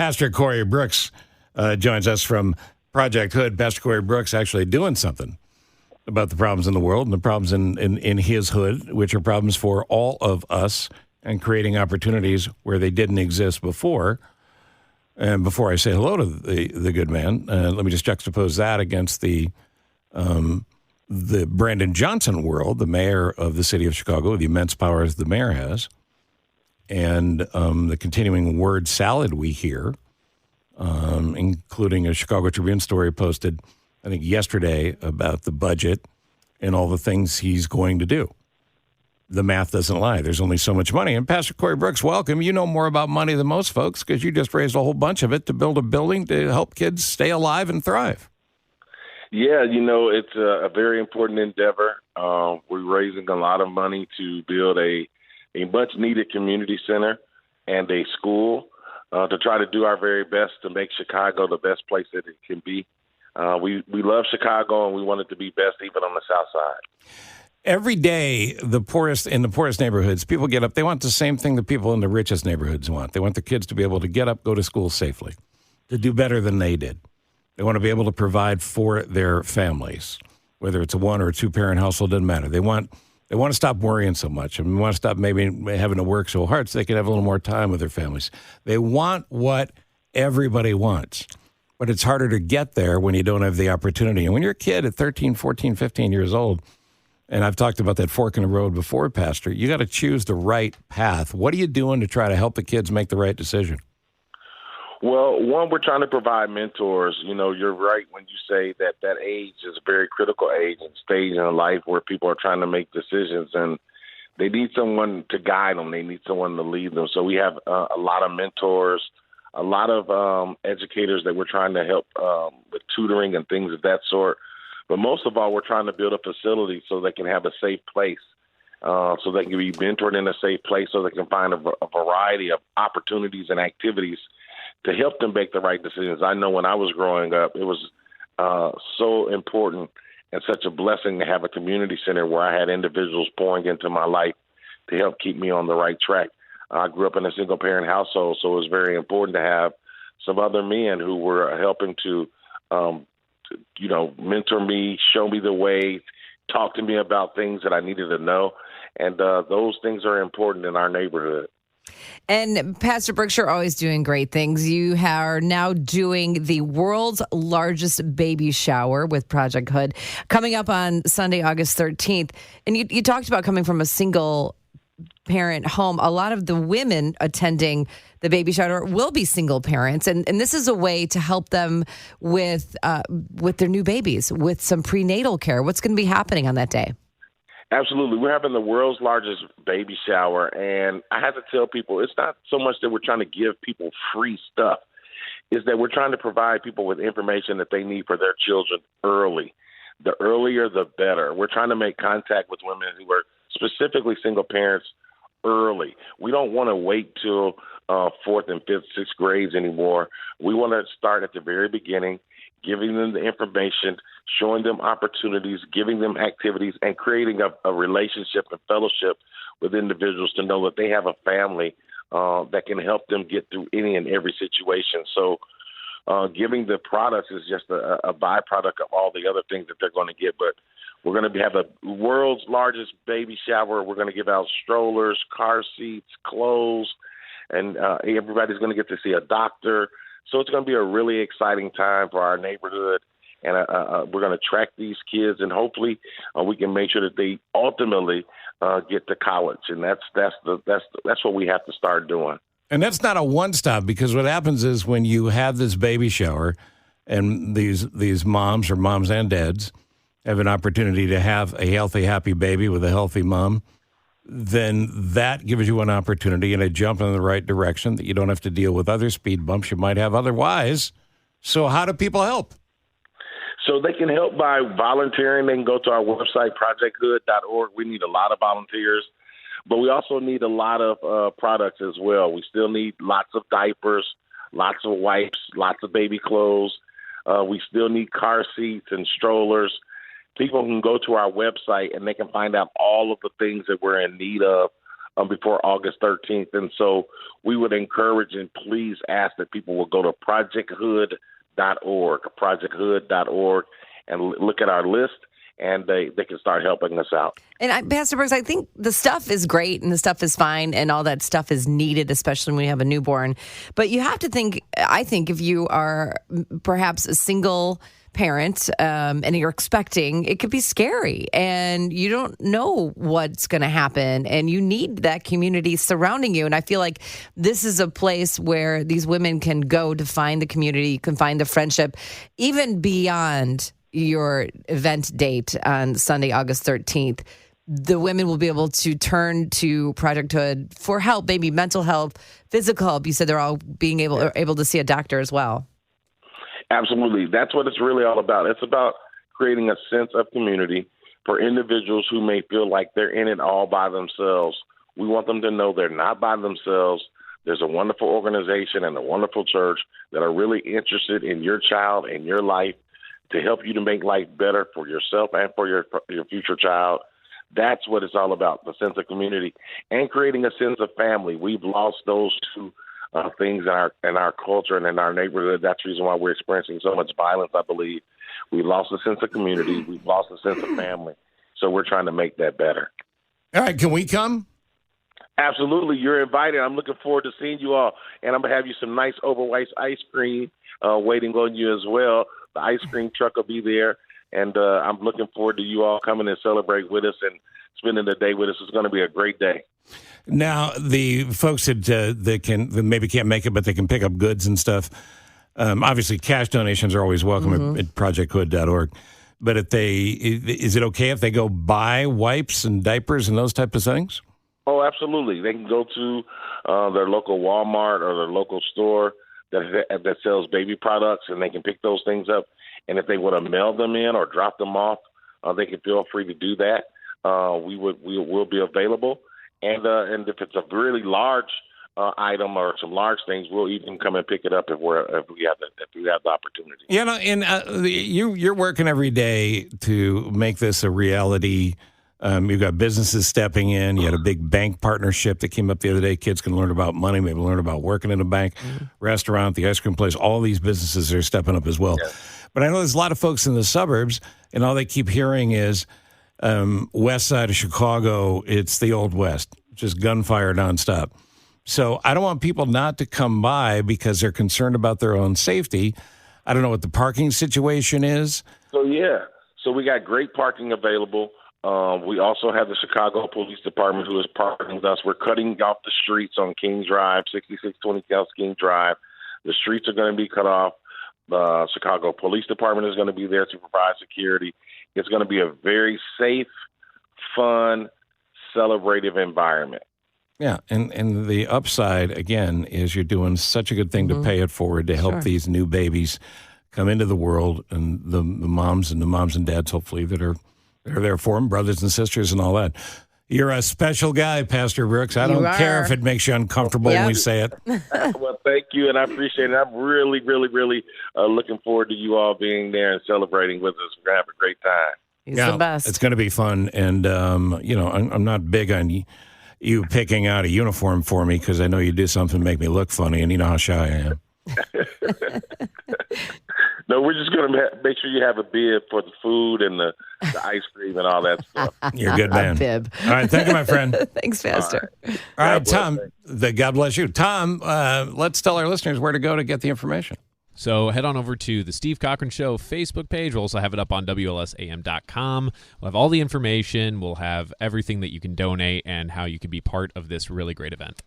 Pastor Corey Brooks joins us from Project H.O.O.D. Pastor Corey Brooks actually doing something about the problems in the world and the problems in his hood, which are problems for all of us, and creating opportunities where they didn't exist before. And before I say hello to the good man, let me just juxtapose that against the Brandon Johnson world, the mayor of the city of Chicago, the immense powers the mayor has, and the continuing word salad we hear, including a Chicago Tribune story posted, I think, yesterday about the budget and all the things he's going to do. The math doesn't lie. There's only so much money. And Pastor Corey Brooks, welcome. You know more about money than most folks because you just raised a whole bunch of it to build a building to help kids stay alive and thrive. Yeah, it's a very important endeavor. We're raising a lot of money to build a much-needed community center and a school to try to do our very best to make Chicago the best place that it can be. We love Chicago, and we want it to be best even on the South Side. Every day, in the poorest neighborhoods, people get up. They want the same thing the people in the richest neighborhoods want. They want the kids to be able to get up, go to school safely, to do better than they did. They want to be able to provide for their families, whether it's a one or a two-parent household, doesn't matter. They want to stop worrying so much and want to stop maybe having to work so hard so they can have a little more time with their families. They want what everybody wants, but it's harder to get there when you don't have the opportunity. And when you're a kid at 13, 14, 15 years old, and I've talked about that fork in the road before, Pastor, you got to choose the right path. What are you doing to try to help the kids make the right decision? Well, one, we're trying to provide mentors. You're right when you say that age is a very critical age and stage in life where people are trying to make decisions, and they need someone to guide them. They need someone to lead them. So we have a lot of mentors, a lot of educators that we're trying to help with tutoring and things of that sort. But most of all, we're trying to build a facility so they can have a safe place, so they can be mentored in a safe place, so they can find a variety of opportunities and activities to help them make the right decisions. I know when I was growing up, it was so important and such a blessing to have a community center where I had individuals pouring into my life to help keep me on the right track. I grew up in a single-parent household, so it was very important to have some other men who were helping to mentor me, show me the way, talk to me about things that I needed to know. And those things are important in our neighborhood. And Pastor Brooks, you're always doing great things. You are now doing the world's largest baby shower with Project H.O.O.D. coming up on Sunday, August 13th. And you talked about coming from a single parent home. A lot of the women attending the baby shower will be single parents. And this is a way to help them with their new babies, with some prenatal care. What's going to be happening on that day? Absolutely. We're having the world's largest baby shower. And I have to tell people, it's not so much that we're trying to give people free stuff. It's that we're trying to provide people with information that they need for their children early. The earlier, the better. We're trying to make contact with women who are specifically single parents early. We don't want to wait till fourth and fifth, sixth grades anymore. We want to start at the very beginning, giving them the information, showing them opportunities, giving them activities, and creating a relationship and fellowship with individuals to know that they have a family that can help them get through any and every situation. So giving the products is just a byproduct of all the other things that they're going to get. But we're going to have the world's largest baby shower. We're going to give out strollers, car seats, clothes, and everybody's going to get to see a doctor. So it's going to be a really exciting time for our neighborhood, and we're going to track these kids, and hopefully we can make sure that they ultimately get to college, and that's what we have to start doing. And that's not a one-stop, because what happens is when you have this baby shower, and these moms or moms and dads have an opportunity to have a healthy, happy baby with a healthy mom, then that gives you an opportunity and a jump in the right direction that you don't have to deal with other speed bumps you might have otherwise. So how do people help? So they can help by volunteering. They can go to our website, projecthood.org. We need a lot of volunteers, but we also need a lot of products as well. We still need lots of diapers, lots of wipes, lots of baby clothes. We still need car seats and strollers. People can go to our website and they can find out all of the things that we're in need of before August 13th. And so we would encourage and please ask that people will go to projecthood.org, and look at our list, and they can start helping us out. And Pastor Brooks, I think the stuff is great and the stuff is fine and all that stuff is needed, especially when you have a newborn. But you have to think, I think, if you are perhaps a single parent and you're expecting, it could be scary and you don't know what's going to happen and you need that community surrounding you. And I feel like this is a place where these women can go to find the community, you can find the friendship, even beyond your event date on Sunday, August 13th. The women will be able to turn to Project H.O.O.D for help, maybe mental health, physical help. You said they're all being able to see a doctor as well. Absolutely. That's what it's really all about. It's about creating a sense of community for individuals who may feel like they're in it all by themselves. We want them to know they're not by themselves. There's a wonderful organization and a wonderful church that are really interested in your child and your life to help you to make life better for yourself and for your future child. That's what it's all about, the sense of community and creating a sense of family. We've lost those two things in our culture and in our neighborhood. That's the reason why we're experiencing so much violence, I believe. We lost a sense of community. We've lost a sense of family. So we're trying to make that better. All right, can we come? Absolutely. You're invited. I'm looking forward to seeing you all. And I'm going to have you some nice Overweight ice cream waiting on you as well. The ice cream truck will be there. And I'm looking forward to you all coming and celebrate with us and spending the day with us. It's going to be a great day. Now, the folks that maybe can't make it, but they can pick up goods and stuff, obviously cash donations are always welcome at projecthood.org. But is it okay if they go buy wipes and diapers and those type of things? Oh, absolutely. They can go to their local Walmart or their local store that sells baby products, and they can pick those things up. And if they want to mail them in or drop them off, they can feel free to do that. We will be available. And if it's a really large item or some large things, we'll even come and pick it up if we have the opportunity. Yeah, no, and you're working every day to make this a reality. You've got businesses stepping in. You had a big bank partnership that came up the other day. Kids can learn about money, maybe learn about working in a bank, restaurant, the ice cream place. All these businesses are stepping up as well. Yeah. But I know there's a lot of folks in the suburbs, and all they keep hearing is west side of Chicago, it's the Old West, just gunfire nonstop. So I don't want people not to come by because they're concerned about their own safety. I don't know what the parking situation is. So we got great parking available. We also have the Chicago Police Department who is partnering with us. We're cutting off the streets on King Drive, 6620 South King Drive. The streets are going to be cut off. The Chicago Police Department is going to be there to provide security. It's going to be a very safe, fun, celebrative environment. Yeah, and the upside, again, is you're doing such a good thing to pay it forward to help these new babies come into the world, and the moms and dads, hopefully, that are there for them, brothers and sisters and all that. You're a special guy, Pastor Brooks. I don't care if it makes you uncomfortable when we say it. Well, thank you, and I appreciate it. I'm really, really, really looking forward to you all being there and celebrating with us. We're going to have a great time. He's the best. It's going to be fun, and, I'm not big on you picking out a uniform for me because I know you do something to make me look funny, and you know how shy I am. No, we're just going to make sure you have a bib for the food and the ice cream and all that stuff. You're a good man. A bib. All right, thank you, my friend. Thanks, Pastor. All right, Tom, God bless you. Tom, let's tell our listeners where to go to get the information. So head on over to the Steve Cochran Show Facebook page. We'll also have it up on WLSAM.com. We'll have all the information. We'll have everything that you can donate and how you can be part of this really great event.